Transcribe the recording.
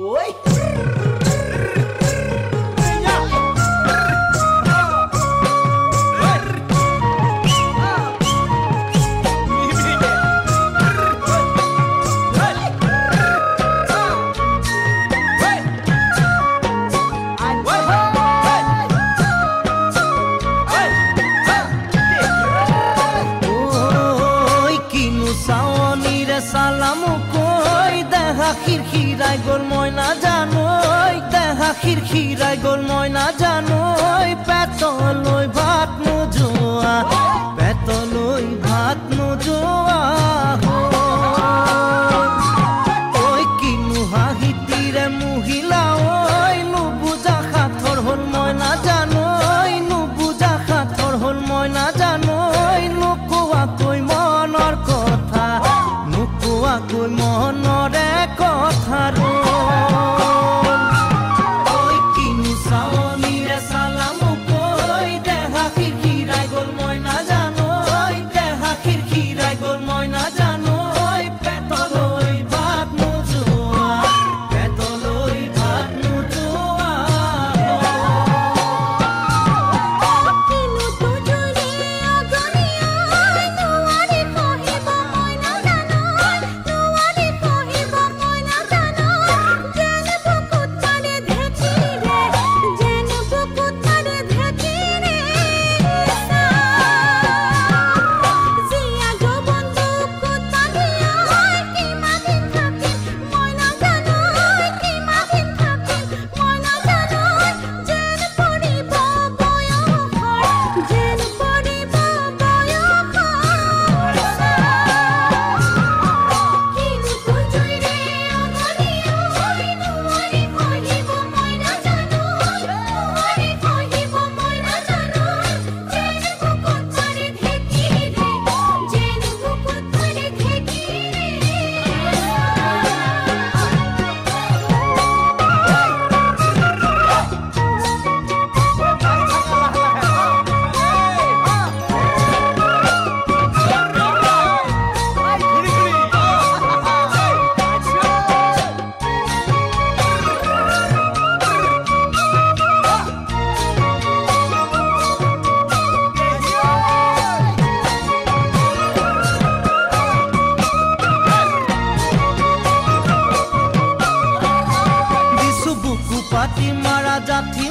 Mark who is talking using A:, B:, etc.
A: Oi. খিরখিরাই গোল ময়না জানোই দেহা খিরখিরাই গোল ময়না জানোই পেতলই ভাত নোজোয়া পেতলই ভাত নোজোয়া ওই কিনু হাহিতিরে মহিলা ওই নুবুজা খাথর হল ময়না জানোই নুবুজা খাথর হল ময়না জানোই নুকুয়া কই মনৰ কথা নুকুয়া কই মনরে কথার ওই কিনু সাওনিরে সালাম কই দেহা খিরখিরাই গোল ময়না জানোই দেহা খিরখিরাই গোল ময়না জানোই পেতলই ভাত নোজোয়া পেতলই ভাত নোজোয়া
B: কিনু তুজুরে অগনিয়া নুয়ারে কহিব ময়না জানোই নুয়ারে কহিব ময়না জানোই যেন বুকুত মারে ধেকি রে যেন বুকুত মারে ধেকি রে জিয়া গো বন্ধু কুতা দিয়া কি মাদিন থাকি ময়না জানোই কি মাদিন থাকি ময়না জানোই যেন পড়িব বয়স যেন পড়িব বয়স কিনু তুজুরে অগনিয়া নুয়ারে কহিব ময়না জানোই নুয়ারে কহিব ময়না জানোই যেন বুকুত মারে ধেকি রে যেন বুকুত মারে ধেকি
A: দিছু বুকু পাতি মারা জাথি